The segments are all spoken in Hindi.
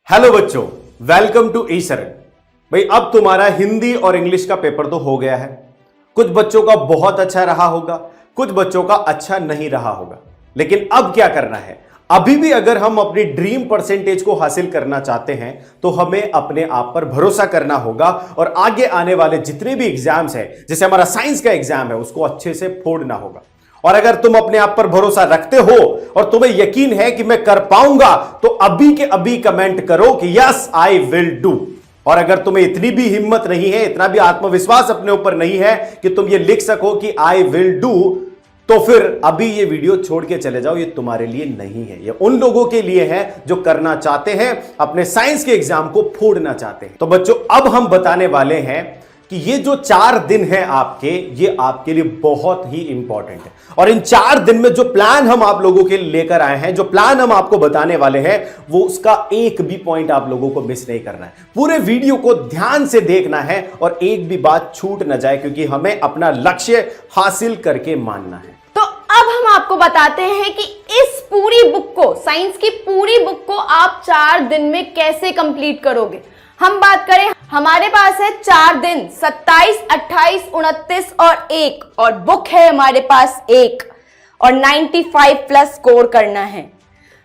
हेलो बच्चों, वेलकम टू ई शरण। भाई अब तुम्हारा हिंदी और इंग्लिश का पेपर तो हो गया है। कुछ बच्चों का बहुत अच्छा रहा होगा, कुछ बच्चों का अच्छा नहीं रहा होगा। लेकिन अब क्या करना है? अभी भी अगर हम अपनी ड्रीम परसेंटेज को हासिल करना चाहते हैं तो हमें अपने आप पर भरोसा करना होगा और आगे आने वाले जितने भी एग्जाम्स हैं, जैसे हमारा साइंस का एग्जाम है, उसको अच्छे से फोड़ना होगा। और अगर तुम अपने आप पर भरोसा रखते हो और तुम्हें यकीन है कि मैं कर पाऊंगा, तो अभी के अभी कमेंट करो कि यस आई विल डू। और अगर तुम्हें इतनी भी हिम्मत नहीं है, इतना भी आत्मविश्वास अपने ऊपर नहीं है कि तुम ये लिख सको कि आई विल डू, तो फिर अभी ये वीडियो छोड़ के चले जाओ। ये तुम्हारे लिए नहीं है, ये उन लोगों के लिए है जो करना चाहते हैं, अपने साइंस के एग्जाम को फोड़ना चाहते हैं। तो बच्चों, अब हम बताने वाले हैं कि ये जो 4 दिन हैं आपके, ये आपके लिए बहुत ही इंपॉर्टेंट है। और इन 4 दिन में जो प्लान हम आप लोगों के लिए लेकर आए हैं, जो प्लान हम आपको बताने वाले हैं, वो उसका एक भी पॉइंट आप लोगों को मिस नहीं करना है। पूरे वीडियो को ध्यान से देखना है और एक भी बात छूट ना जाए, क्योंकि हमें अपना लक्ष्य हासिल करके मानना है। तो अब हम आपको बताते हैं कि इस पूरी बुक को, साइंस की पूरी बुक को आप 4 दिन में कैसे कंप्लीट करोगे। हम बात करें, हमारे पास है 4 दिन, 27, 28, 29 और 1, और बुक है हमारे पास 1 और 95 प्लस स्कोर करना है।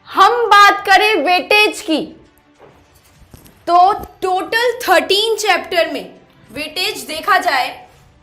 हम बात करें वेटेज की, तो टोटल 13 चैप्टर में वेटेज देखा जाए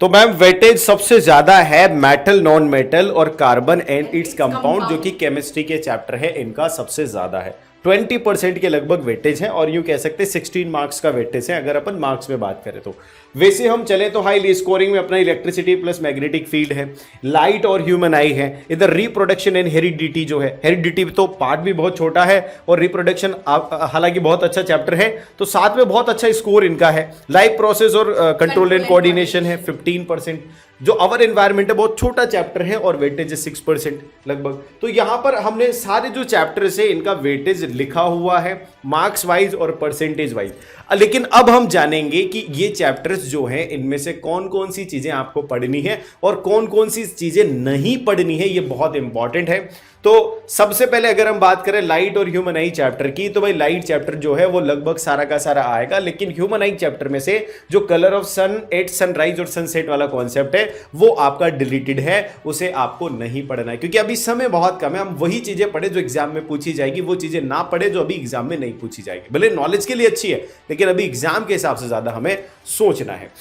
तो मैम, वेटेज सबसे ज्यादा है मेटल, नॉन मेटल और कार्बन एंड इट्स कंपाउंड, जो कि केमिस्ट्री के चैप्टर है, इनका सबसे ज्यादा है। 20% के लगभग वेटेज है और यूं कह सकते हैं 16 मार्क्स का वेटेज है अगर अपन मार्क्स में बात करें तो। वैसे हम चले तो हाई स्कोरिंग में अपना इलेक्ट्रिसिटी प्लस मैग्नेटिक फील्ड है, लाइट और ह्यूमन आई है, इधर रिप्रोडक्शन एंड हेरिडिटी जो है, हेरिडिटी तो पार्ट भी बहुत छोटा है और रिप्रोडक्शन हालांकि बहुत अच्छा चैप्टर है, तो साथ में बहुत अच्छा स्कोर इनका है। लाइफ प्रोसेस और कंट्रोल एंड कोऑर्डिनेशन है 15%। जो अवर एनवायरमेंट है बहुत छोटा चैप्टर है और वेटेज है 6% लगभग। तो यहां पर हमने सारे जो चैप्टर्स है इनका वेटेज लिखा हुआ है मार्क्स वाइज और परसेंटेज वाइज। लेकिन अब हम जानेंगे कि ये चैप्टर्स जो हैं इनमें से कौन कौन सी चीजें आपको पढ़नी है और कौन कौन सी चीजें नहीं पढ़नी है, ये बहुत इंपॉर्टेंट है। तो सबसे पहले अगर हम बात करें लाइट और ह्यूमन आई चैप्टर की, तो भाई लाइट चैप्टर जो है वो लगभग सारा का सारा आएगा, लेकिन ह्यूमन आई चैप्टर में से जो colour of sun at sunrise और सनसेट वाला कॉन्सेप्ट है वो आपका डिलीटेड है, उसे आपको नहीं पढ़ना है, क्योंकि अभी समय बहुत कम है। हम वही चीजें पढ़े जो एग्जाम में पूछी जाएगी, वो चीजें ना पढ़े जो अभी एग्जाम में नहीं पूछी जाएगी। भले नॉलेज के लिए अच्छी है, लेकिन अभी एग्जाम के हिसाब से ज्यादा हमें सोचना है।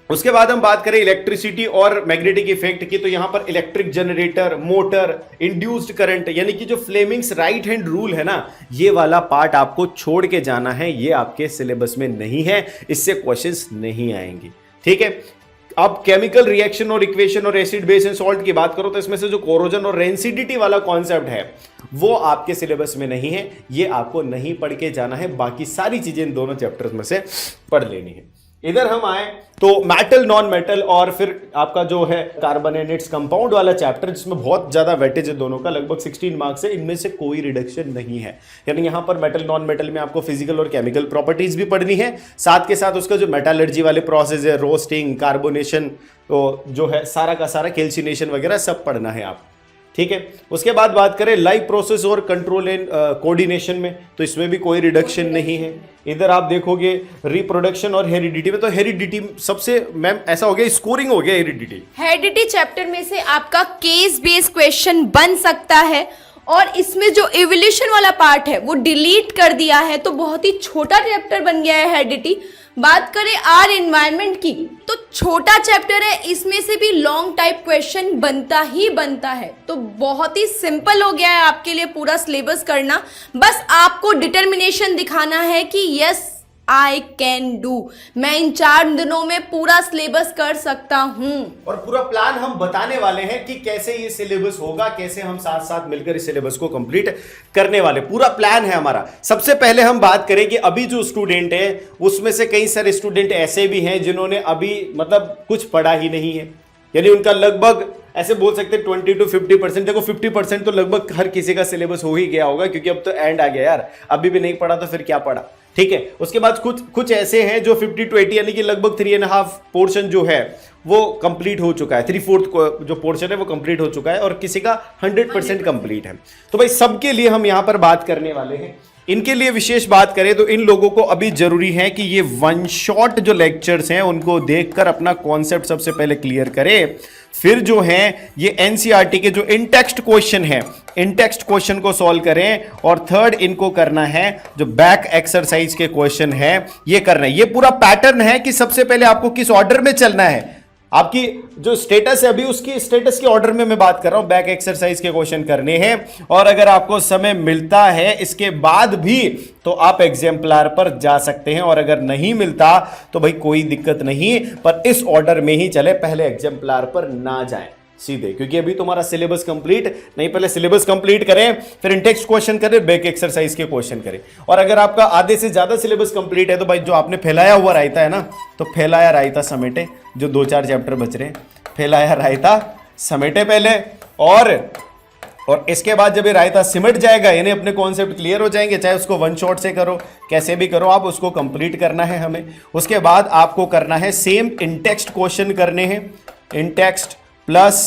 उसके बाद हम बात करें इलेक्ट्रिसिटी और मैग्नेटिक इफेक्ट की, तो यहां पर electric generator, motor, induced current, यानी कि जो फ्लेमिंग्स राइट हैंड रूल है ना, ये वाला पार्ट आपको छोड़ के जाना है। ये आपके सिलेबस में नहीं है, इससे क्वेश्चंस नहीं आएंगे, ठीक है। अब केमिकल रिएक्शन और इक्वेशन और एसिड बेस एंड सॉल्ट की बात करो तो इसमें से जो कोरोजन और रेंसिडिटी वाला कॉन्सेप्ट है वो आपके सिलेबस में नहीं है, ये आपको नहीं पढ़ के जाना है। बाकी सारी चीजें इन दोनों चैप्टर्स में से पढ़ लेनी है। इधर हम आए तो मेटल, नॉन मेटल और फिर आपका जो है कार्बन एंड इट्स कंपाउंड वाला चैप्टर, जिसमें बहुत ज्यादा वेटेज है दोनों का, लगभग 16 मार्क्स है, इनमें से कोई रिडक्शन नहीं है। यानी यहां पर मेटल, नॉन मेटल में आपको फिजिकल और केमिकल प्रॉपर्टीज भी पढ़नी है, साथ के साथ उसका जो मेटालर्जी वाले प्रोसेस है, रोस्टिंग, कार्बोनेशन, तो जो है सारा का सारा कैल्सिनेशन वगैरह सब पढ़ना है आप, ठीक है। उसके बाद बात करें लाइफ प्रोसेस और कंट्रोल एंड कोऑर्डिनेशन में, तो इसमें भी कोई रिडक्शन नहीं है। इधर आप देखोगे रिप्रोडक्शन और हेरिडिटी में, तो हेरिडिटी सबसे मैम ऐसा हो गया, स्कोरिंग हो गया हेरिडिटी चैप्टर में से आपका केस बेस्ड क्वेश्चन बन सकता है, और इसमें जो इवोल्यूशन वाला पार्ट है वो डिलीट कर दिया है, तो बहुत ही छोटा चैप्टर बन गया है हेरिडिटी। बात करें आर एनवायरनमेंट की, तो छोटा चैप्टर है, इसमें से भी लॉन्ग टाइप क्वेश्चन बनता ही बनता है, तो बहुत ही सिंपल हो गया है आपके लिए पूरा सिलेबस करना। बस आपको डिटर्मिनेशन दिखाना है कि यस आई कैन डू, मैं इन 4 दिनों में पूरा सिलेबस कर सकता हूं। और पूरा प्लान हम बताने वाले हैं कि कैसे ये सिलेबस होगा, कैसे हम साथ साथ मिलकर इस सिलेबस को कंप्लीट करने वाले, पूरा प्लान है हमारा। सबसे पहले हम बात करें कि अभी जो स्टूडेंट है उसमें से कई सारे स्टूडेंट ऐसे भी हैं जिन्होंने अभी मतलब कुछ पढ़ा ही नहीं है, यानी उनका लगभग ऐसे बोल सकते हैं 20 to 50%। देखो 50% तो लगभग हर किसी का सिलेबस हो ही गया होगा, क्योंकि अब तो एंड आ गया यार, अभी भी नहीं पढ़ा तो फिर क्या पढ़ा, ठीक है। उसके बाद कुछ ऐसे हैं जो 50 to 80 यानी कि लगभग 3.5 पोर्शन जो है वो कंप्लीट हो चुका है, 3/4 जो पोर्शन है वो कंप्लीट हो चुका है, और किसी का 100% कंप्लीट है। तो भाई सबके लिए हम यहां पर बात करने वाले हैं। इनके लिए विशेष बात करें तो इन लोगों को अभी जरूरी है कि ये वन शॉट जो लेक्चर्स हैं उनको देखकर अपना कॉन्सेप्ट सबसे पहले क्लियर करें, फिर जो है ये एनसीईआरटी के जो इन टेक्स्ट क्वेश्चन है, इन टेक्स्ट क्वेश्चन को सॉल्व करें, और थर्ड इनको करना है जो बैक एक्सरसाइज के क्वेश्चन है ये करना है। ये पूरा पैटर्न है कि सबसे पहले आपको किस ऑर्डर में चलना है, आपकी जो स्टेटस है अभी उसकी स्टेटस के ऑर्डर में मैं बात कर रहा हूं। बैक एक्सरसाइज के क्वेश्चन करने हैं, और अगर आपको समय मिलता है इसके बाद भी तो आप एग्जाम्पलर पर जा सकते हैं, और अगर नहीं मिलता तो भाई कोई दिक्कत नहीं, पर इस ऑर्डर में ही चले, पहले एग्जाम्पलर पर ना जाएं सीधे, क्योंकि अभी तुम्हारा सिलेबस कंप्लीट नहीं, पहले सिलेबस कंप्लीट करें, फिर इन टेक्स्ट क्वेश्चन करें, बैक एक्सरसाइज के क्वेश्चन करें। और अगर आपका आधे से ज्यादा सिलेबस कंप्लीट है तो भाई जो आपने फैलाया हुआ रायता है ना, तो फैलाया रायता समेटे, जो 2-4 चैप्टर बच रहे हैं फैलाया रायता समेटे पहले, और इसके बाद जब ये रायता सिमट जाएगा, यानी अपने कॉन्सेप्ट क्लियर हो जाएंगे, चाहे उसको वन शॉट से करो कैसे भी करो, आप उसको कंप्लीट करना है हमें। उसके बाद आपको करना है सेम इन टेक्स्ट क्वेश्चन करने हैं, इन टेक्स्ट प्लस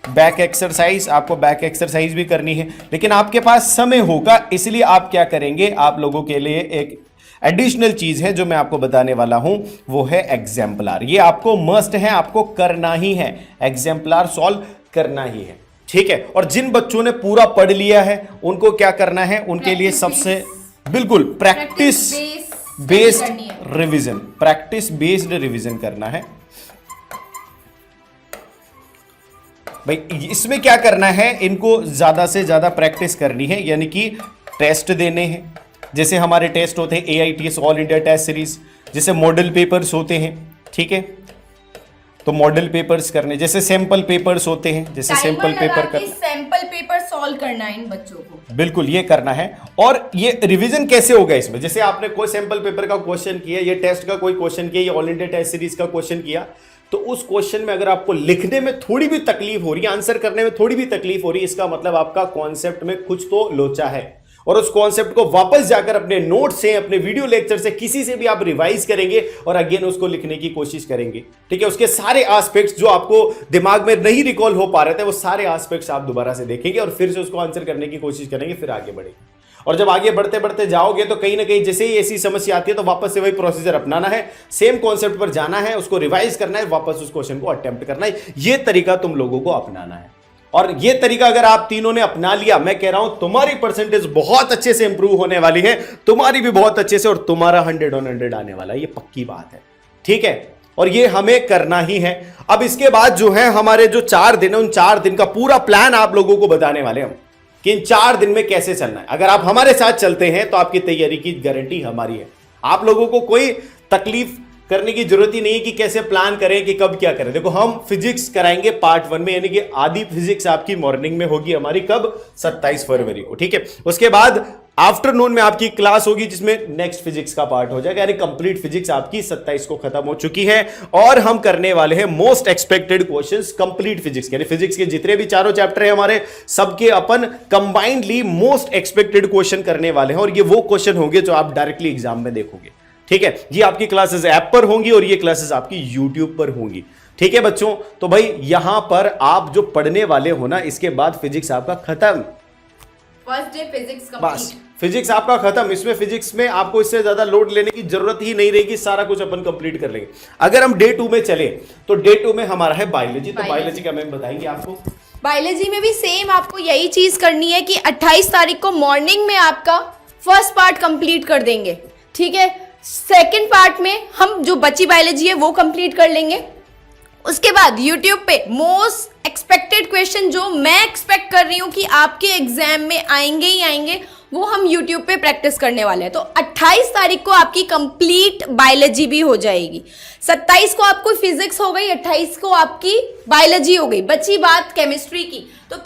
बैक एक्सरसाइज, आपको बैक एक्सरसाइज भी करनी है, लेकिन आपके पास समय होगा, इसलिए आप क्या करेंगे, आप लोगों के लिए एक एडिशनल चीज है जो मैं आपको बताने वाला हूं, वो है एग्जाम्पलर। ये आपको मस्ट है, आपको करना ही है, एग्जाम्पलर सॉल्व करना ही है, ठीक है। और जिन बच्चों ने पूरा पढ़ लिया है उनको क्या करना है, उनके लिए सबसे बिल्कुल practice based revision, practice based revision करना है भाई। इसमें क्या करना है, इनको ज्यादा से ज्यादा प्रैक्टिस करनी है, यानी कि टेस्ट देने हैं, जैसे हमारे टेस्ट होते हैं AITS all India test series, जैसे मॉडल पेपर्स होते हैं, ठीक है, तो मॉडल पेपर्स करने, जैसे सैंपल पेपर्स होते हैं, जैसे सैंपल पेपर का सैंपल पेपर सॉल्व करना है इन बच्चों को, बिल्कुल ये करना है। और ये रिवीजन कैसे होगा इसमें, जैसे आपने कोई सैंपल पेपर का क्वेश्चन किया, ये टेस्ट का कोई क्वेश्चन किया, ये ऑल इंडिया टेस्ट सीरीज का क्वेश्चन किया, तो उस क्वेश्चन में अगर आपको लिखने में थोड़ी भी तकलीफ हो रही है, आंसर करने में थोड़ी भी तकलीफ हो रही है, इसका मतलब आपका कॉन्सेप्ट में कुछ तो लोचा है, और उस कॉन्सेप्ट को वापस जाकर अपने नोट से, अपने वीडियो लेक्चर से, किसी से भी आप रिवाइज करेंगे और अगेन उसको लिखने की कोशिश करेंगे, ठीक है। उसके सारे एस्पेक्ट्स जो आपको दिमाग में नहीं रिकॉल हो पा रहे थे, वो सारे एस्पेक्ट्स आप दोबारा से देखेंगे और फिर से उसको आंसर करने की कोशिश करेंगे, फिर आगे बढ़ेंगे। और जब आगे बढ़ते बढ़ते जाओगे तो कहीं ना कहीं जैसे ही ऐसी समस्या आती है तो वापस से वही प्रोसीजर अपनाना है, सेम कॉन्सेप्ट पर जाना है, उसको रिवाइज करना है, वापस उस क्वेश्चन को अटेम्प्ट करना है। ये तरीका तुम लोगों को अपनाना है, और ये तरीका अगर आप तीनों ने अपना लिया, मैं कह रहा हूं तुम्हारी परसेंटेज बहुत अच्छे से इंप्रूव होने वाली है, तुम्हारी भी बहुत अच्छे से, और तुम्हारा 100 on 100 आने वाला है, ये पक्की बात है, ठीक है। और ये हमें करना ही है। अब इसके बाद जो है हमारे जो 4 दिन है, उन 4 दिन का पूरा प्लान आप लोगों को बताने वाले हम कि इन 4 दिन में कैसे चलना है। अगर आप हमारे साथ चलते हैं तो आपकी तैयारी की गारंटी हमारी है, आप लोगों को कोई तकलीफ करने की जरूरत ही नहीं है कि कैसे प्लान करें कि कब क्या करें। देखो हम फिजिक्स कराएंगे पार्ट 1 में, यानी कि आधी फिजिक्स आपकी मॉर्निंग में होगी हमारी, कब 27 फरवरी को, ठीक है। उसके बाद आफ्टरनून में आपकी क्लास होगी जिसमें नेक्स्ट फिजिक्स का पार्ट हो जाएगा, यानी कंप्लीट फिजिक्स आपकी 27 को खत्म हो चुकी है, और हम करने वाले हैं most expected questions complete physics, यानी फिजिक्स के जितने भी चारों चैप्टर है हमारे, सबके अपन कंबाइंडली मोस्ट एक्सपेक्टेड क्वेश्चन करने वाले हैं, और ये वो क्वेश्चन होंगे जो आप डायरेक्टली एग्जाम में देखोगे, ठीक है। ये आपकी क्लासेस ऐप पर होंगी और ये क्लासेस आपकी यूट्यूब पर होंगी, ठीक है बच्चों। तो भाई यहां पर आप जो पढ़ने वाले हो ना, इसके बाद फिजिक्स आपका खत्म, फर्स्ट डे फिजिक्स बस फिजिक्स आपका खत्म। इसमें फिजिक्स में आपको इससे ज्यादा लोड लेने की जरूरत ही नहीं रहेगी, सारा कुछ अपन कंप्लीट कर लेंगे। अगर हम डे 2 में चले तो डे 2 में हमारा है बायोलॉजी, तो बायोलॉजी का मैम बताएंगे आपको। बायोलॉजी में भी सेम आपको यही चीज करनी है कि 28 तारीख को मॉर्निंग में आपका फर्स्ट पार्ट कंप्लीट कर देंगे, ठीक है। सेकंड पार्ट में हम जो बची बायोलॉजी है वो कंप्लीट कर लेंगे। उसके बाद YouTube पे मोस्ट एक्सपेक्टेड क्वेश्चन जो मैं एक्सपेक्ट कर रही हूँ कि आपके एग्जाम में आएंगे ही आएंगे, वो हम YouTube पे प्रैक्टिस करने वाले हैं। तो 28 तारीख को आपकी कंप्लीट बायोलॉजी भी हो जाएगी, 27 को आपको फिजिक्स हो गई, 28 को आपकी बायोलॉजी हो गई। बची बात केमिस्ट्री की, तो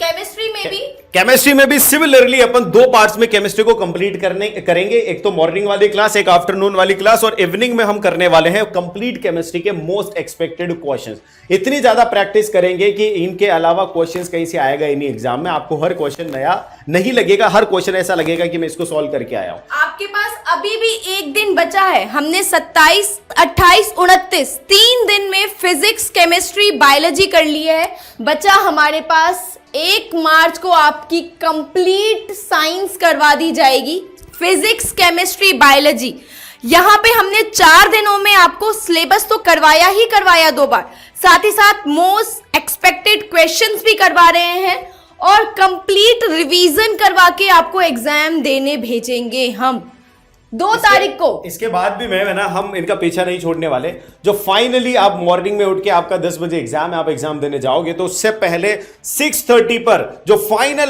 केमिस्ट्री में भी सिमिलरली अपन 2 पार्ट्स में केमिस्ट्री को कंप्लीट करेंगे, एक तो मॉर्निंग वाली क्लास, एक आफ्टरनून वाली क्लास, और इवनिंग में हम करने वाले हैं कंप्लीट केमिस्ट्री के मोस्ट एक्सपेक्टेड क्वेश्चंस। इतनी ज्यादा प्रैक्टिस करेंगे कि इनके अलावा क्वेश्चंस कहीं से आएगा ही नहीं एग्जाम में, आपको हर क्वेश्चन नया नहीं लगेगा, हर क्वेश्चन ऐसा लगेगा कि मैं इसको सॉल्व करके आया हूं। आपके पास अभी भी एक दिन बचा है, हमने 27, 28, 29 3 दिन में फिजिक्स, केमिस्ट्री, बायोलॉजी कर ली है। बचा हमारे पास 1 मार्च को आपकी कंप्लीट साइंस करवा दी जाएगी, फिजिक्स, केमिस्ट्री, बायोलॉजी। यहाँ पे हमने 4 दिनों में आपको सिलेबस तो करवाया ही करवाया 2 बार, साथ ही साथ मोस्ट एक्सपेक्टेड क्वेश्चंस भी करवा रहे हैं और कंप्लीट रिवीजन करवा के आपको एग्जाम देने भेजेंगे हम 2 तारीख को। इसके बाद भी मैं ना हम इनका पीछा नहीं छोड़ने वाले। जो फाइनली आप मॉर्निंग में उठ के आपका 10 बजे एग्जाम है, आप एग्जाम देने जाओगे तो उससे पहले 6:30 पर जो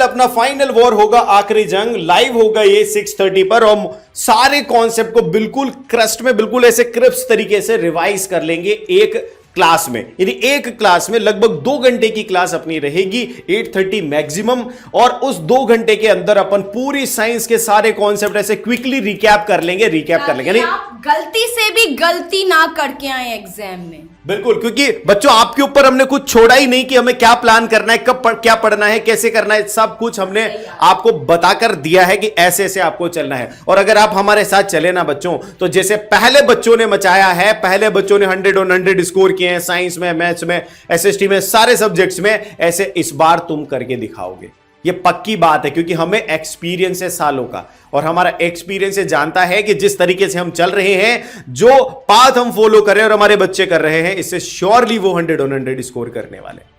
अपना फाइनल वॉर होगा, आखिरी जंग लाइव होगा ये 6:30 पर, और सारे कॉन्सेप्ट को बिल्कुल क्रस्ट में, बिल्कुल ऐसे क्रिप्स तरीके से रिवाइज कर लेंगे एक क्लास में। यानी एक क्लास में लगभग 2 घंटे की क्लास अपनी रहेगी, 8:30 मैक्सिमम, और उस 2 घंटे के अंदर अपन पूरी साइंस के सारे कॉन्सेप्ट ऐसे क्विकली रिकैप कर लेंगे। ताकि आप गलती से भी गलती ना करके आए एग्जाम में। बिल्कुल, क्योंकि बच्चों आपके ऊपर हमने कुछ छोड़ा ही नहीं कि हमें क्या प्लान करना है, क्या पढ़ना है, कैसे करना है, सब कुछ हमने आपको बताकर दिया है कि ऐसे ऐसे आपको चलना है। और अगर आप हमारे साथ चले ना बच्चों, तो जैसे पहले बच्चों ने मचाया है, पहले बच्चों ने 100 on 100 स्कोर किए हैं साइंस में, मैथ्स में, एसएसटी में, सारे सब्जेक्ट्स में, ऐसे इस बार तुम करके दिखाओगे। ये पक्की बात है, क्योंकि हमें एक्सपीरियंस है सालों का, और हमारा एक्सपीरियंस से जानता है कि जिस तरीके से हम चल रहे हैं, जो पाथ हम फॉलो कर रहे हैं और हमारे बच्चे कर रहे हैं, इससे श्योरली वो 100 on 100 स्कोर करने वाले।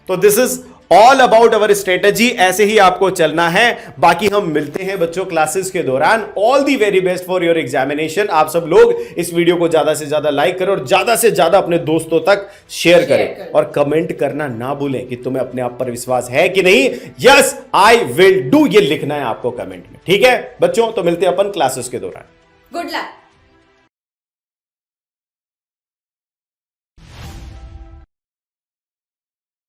तो this is all about our strategy, ऐसे ही आपको चलना है। बाकी हम मिलते हैं बच्चों क्लासेस के दौरान। All the very best for your examination. आप सब लोग इस वीडियो को ज्यादा से ज्यादा लाइक करें और ज्यादा से ज्यादा अपने दोस्तों तक शेयर करें, और कमेंट करना ना भूलें कि तुम्हें अपने आप पर विश्वास है कि नहीं। यस आई विल डू, ये लिखना है आपको कमेंट में, ठीक है बच्चों। तो मिलते हैं अपन क्लासेस के दौरान। Good luck.